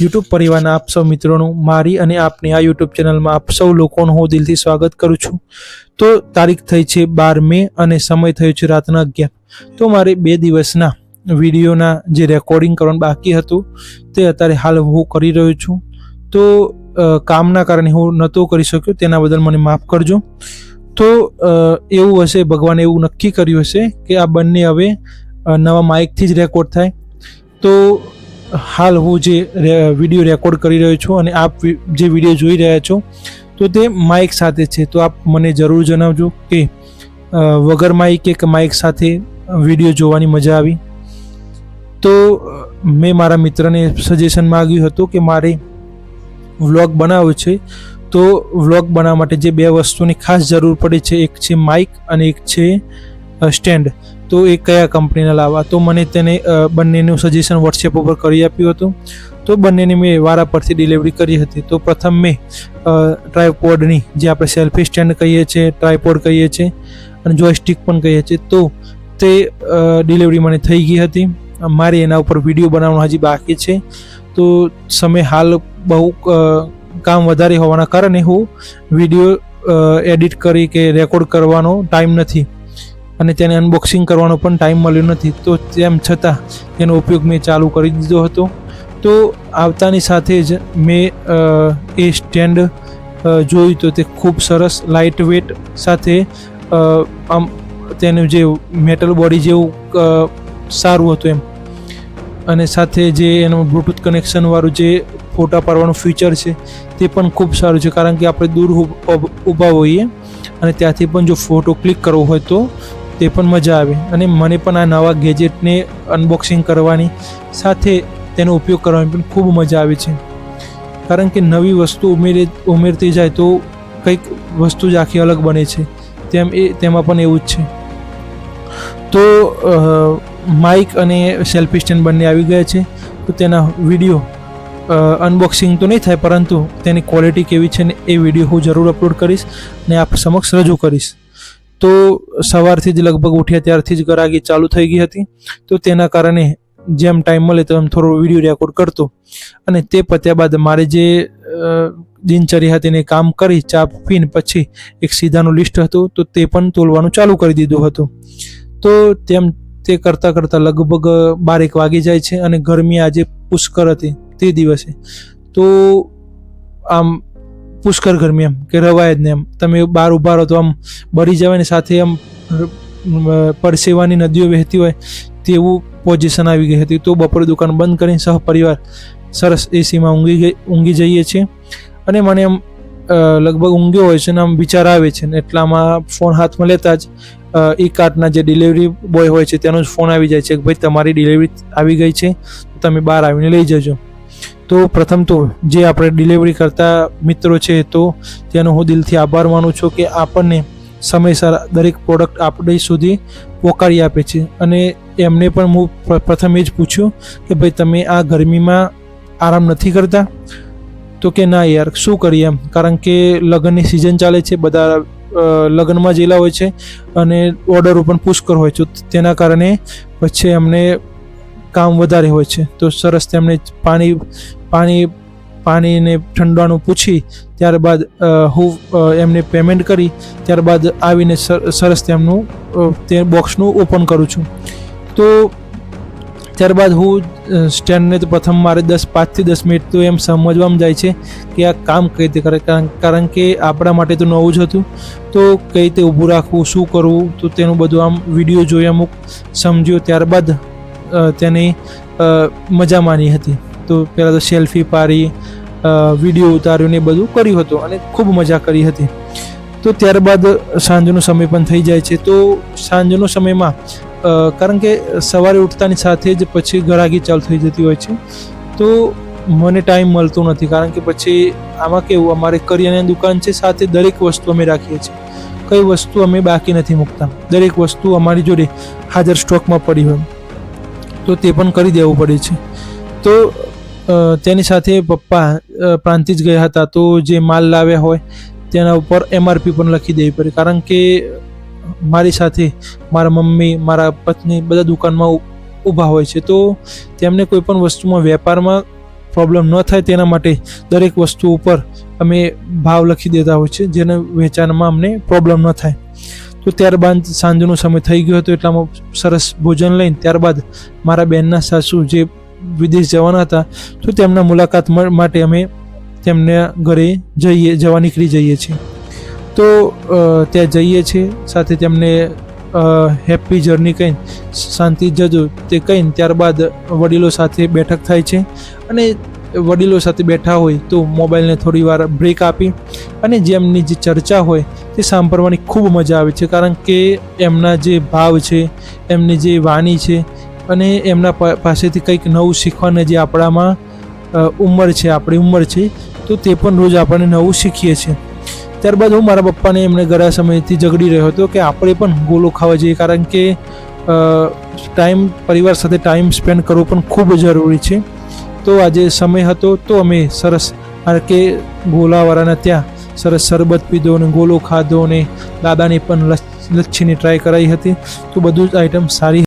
YouTube પરિવારના આપ સૌ મિત્રોનું મારી અને આપની આ યુટ્યુબ ચેનલમાં આપ સૌ લોકોનું હું દિલથી સ્વાગત કરું છું। તો તારીખ થઈ છે 12 મે અને સમય થયો છે રાતના 11। તો મારે 2 દિવસના વિડીયોના જે રેકોર્ડિંગ કરવાનું બાકી હતું તે અત્યારે હાલ હું કરી રહ્યો છું। તો કામના કારણે હું નહોતો કરી શક્યો, તેના બદલ મને માફ કરજો। તો એવું હશે, ભગવાને એવું નક્કી કર્યું હશે કે આ બંને હવે નવા માઇકથી જ રેકોર્ડ થાય। તો હાલ હું જે વિડીયો રેકોર્ડ કરી રહ્યો છું અને આપ જે વિડીયો જોઈ રહ્યા છો તો તે માઇક સાથે છે। તો આપ મને જરૂર જણાવજો કે વગર માઇક કે માઇક સાથે વિડીયો જોવાની મજા આવી। તો મેં મારા મિત્રને સજેશન માગ્યું હતું કે મારે વ્લોગ બનાવવો છે, તો વ્લોગ બનાવવા માટે જે 2 વસ્તુની ખાસ જરૂર પડે છે, એક છે માઇક અને એક છે સ્ટેન્ડ। તો એ કયા કંપનીના લાવવા, તો મને તેને બંનેનું સજેશન વોટ્સએપ ઉપર કરી આપ્યું હતું। તો બંનેની મેં વારા પરથી ડિલિવરી કરી હતી। તો પ્રથમ મેં ટ્રાયપોડની, જે આપણે સેલ્ફી સ્ટેન્ડ કહીએ છીએ, ટ્રાયપોડ કહીએ છીએ અને જોયસ્ટિક પણ કહીએ છીએ, તો તે ડિલિવરી મને થઈ ગઈ હતી। મારે એના ઉપર વિડીયો બનાવવાનો હજી બાકી છે। તો સમય હાલ બહુ કામ વધારે હોવાના કારણે હું વિડીયો એડિટ કરી કે રેકોર્ડ કરવાનો ટાઈમ નથી અને તેને અનબોક્સિંગ કરવાનો પણ ટાઈમ મળ્યો નથી। તો તેમ છતાં તેનો ઉપયોગ મેં ચાલુ કરી દીધો હતો। તો આવતાની સાથે જ મેં એ સ્ટેન્ડ જોયું તો તે ખૂબ સરસ લાઇટ વેટ સાથે આમ તેનું જે મેટલ બોડી જેવું સારું હતું એમ, અને સાથે જે એનું બ્લૂટૂથ કનેક્શનવાળું જે ફોટા પાડવાનું ફીચર છે તે પણ ખૂબ સારું છે, કારણ કે આપણે દૂર ઊભા હોઈએ અને ત્યાંથી પણ જો ફોટો ક્લિક કરવો હોય તો તે પણ મજા આવે। અને મને પણ આ નવા ગેજેટને અનબોક્સિંગ કરવાની સાથે તેનો ઉપયોગ કરવાની પણ ખૂબ મજા આવે છે, કારણ કે નવી વસ્તુ ઉમેરતી જાય તો કંઈક વસ્તુ જ આખી અલગ બને છે, તેમાં પણ એવું જ છે। તો માઇક અને સેલ્ફી સ્ટેન્ડ બંને આવી ગયા છે। તો તેના વિડીયો અનબોક્સિંગ તો નહીં થાય, પરંતુ તેની ક્વોલિટી કેવી છે ને એ વિડીયો હું જરૂર અપલોડ કરીશ અને આપ સમક્ષ રજૂ કરીશ। તો સવારથી જ લગભગ ઉઠ્યા ત્યારથી જ ગરાગી ચાલુ થઈ ગઈ હતી। તો તેના કારણે જેમ ટાઈમ મળે તો એમ થોડો વિડીયો રેકોર્ડ કરતો, અને તે પત્યા બાદ મારે જે દિનચર્યા હતી એને કામ કરી ચા પીને પછી એક સીધાનું લિસ્ટ હતું તો તે પણ તોલવાનું ચાલુ કરી દીધું હતું। તો તે કરતાં કરતાં લગભગ 12 વાગી જાય છે અને ગરમી આજે પુષ્કળ હતી તે દિવસે। તો આમ પુષ્કળ ગરમી એમ કે રવાય જ ને, એમ તમે બહાર ઊભા રહો તો આમ બળી જવાય ને સાથે આમ પરસેવાની નદીઓ વહેતી હોય તેવું પોઝિશન આવી ગઈ હતી। તો બપોરે દુકાન બંધ કરીને સહપરિવાર સરસ એસીમાં ઊંઘી જઈએ છીએ અને મને આમ લગભગ ઊંઘ્યો હોય છે ને આમ વિચાર આવે છે ને એટલામાં ફોન હાથમાં લેતા જ ઈ-કાર્ટના જે ડિલિવરી બોય હોય છે તેનો જ ફોન આવી જાય છે કે ભાઈ તમારી ડિલિવરી આવી ગઈ છે, તમે બહાર આવીને લઈ જજો। તો પ્રથમ તો જે આપણે ડિલિવરી કરતા મિત્રો છે તો તેનો હું દિલથી આભાર માનું છું કે આપણને સમયસર દરેક પ્રોડક્ટ આપણી સુધી પહોંચાડી આપે છે। અને એમને પણ હું પ્રથમ એ જ પૂછ્યું કે ભાઈ તમે આ ગરમીમાં આરામ નથી કરતા? તો કે ના યાર શું કરીએ એમ, કારણ કે લગ્નની સિઝન ચાલે છે, બધા લગ્નમાં જેલા હોય છે અને ઓર્ડરો પણ પુષ્કળ હોય છે, તેના કારણે પછી અમને કામ વધારે હોય છે। તો સરસ તેમને પાણીને ઠંડાનું પૂછી ત્યારબાદ હું એમને પેમેન્ટ કરી ત્યારબાદ આવીને સરસ તેમનું તે બોક્સનું ઓપન કરું છું। તો ત્યારબાદ હું સ્ટેન્ડને તો પ્રથમ મારે 5 થી 10 મિનિટ તો એમ સમજવામાં જાય છે કે આ કામ કઈ રીતે કરે, કારણ કે આપણા માટે તો નવું જ હતું। તો કઈ રીતે ઊભું રાખવું, શું કરવું, તો તેનું બધું આમ વિડીયો જોઈ અમુક સમજ્યો, ત્યારબાદ તેની મજા માની હતી। તો પહેલાં તો સેલ્ફી પાડી, વિડીયો ઉતાર્યો ને એ બધું કર્યું હતું અને ખૂબ મજા કરી હતી। તો ત્યારબાદ સાંજનો સમય પણ થઈ જાય છે। તો સાંજનો સમયમાં કારણ કે સવારે ઉઠતાની સાથે જ પછી ગરાગી ચાલુ થઈ જતી હોય છે, તો મને ટાઈમ મળતો નથી, કારણ કે પછી આમાં કેવું અમારે કરિયાણાની દુકાન છે, સાથે દરેક વસ્તુ અમે રાખીએ છીએ, કઈ વસ્તુ અમે બાકી નથી મૂકતા, દરેક વસ્તુ અમારી જોડે હાજર સ્ટોકમાં પડી હોય તો તે પણ કરી દેવું પડે છે। તો તેની સાથે પપ્પા પ્રાંતિજ ગયા હતા, તો જે માલ લાવ્યા હોય તેના ઉપર MRP પણ લખી દેવી પડે, કારણ કે મારી સાથે મારા મમ્મી, મારા પત્ની બધા દુકાનમાં ઊભા હોય છે, તો તેમને કોઈ પણ વસ્તુમાં વેપારમાં પ્રોબ્લેમ ન થાય તેના માટે દરેક વસ્તુ ઉપર અમે ભાવ લખી દેતા હોય છે, જેને વેચાણમાં અમને પ્રોબ્લેમ ન થાય. તો ત્યારબાદ સાંજનો સમય થઈ ગયો હતો, એટલામાં સરસ ભોજન લઈને ત્યારબાદ મારા બહેનના સાસુ જે વિદેશ જવાના હતા, તો તેમના મુલાકાત માટે અમે તેમના ઘરે જવા નીકળી જઈએ છીએ. તો ત્યાં જઈએ છીએ, સાથે તેમને હેપી જર્ની કહીને શાંતિ જજો તે કહીને ત્યારબાદ વડીલો સાથે બેઠક થાય છે. અને વડીલો સાથે બેઠા હોય તો મોબાઈલને થોડી વાર બ્રેક આપી અને જેમની જે ચર્ચા હોય તે સાંભળવાની ખૂબ મજા આવે છે, કારણ કે એમના જે ભાવ છે, એમની જે વાણી છે અને એમના પાસેથી કંઈક નવું શીખવાને જે આપણામાં આપણી ઉંમર છે, તો તે પણ રોજ આપણને નવું શીખીએ છીએ. ત્યારબાદ હું મારા પપ્પાને એમને ઘણા સમયથી ઝઘડી રહ્યો હતો કે આપણે પણ ગોલો ખાવા જોઈએ, કારણ કે પરિવાર સાથે ટાઈમ સ્પેન્ડ કરવો પણ ખૂબ જરૂરી છે. તો આજે સમય હતો તો અમે સરસ કે ગોલાવાળાના ત્યાં સરસ શરબત પીધો અને ગોલો ખાધો અને દાદાને પણ લચ્છીની ટ્રાય કરાવી હતી. તો બધું જ આઈટમ સારી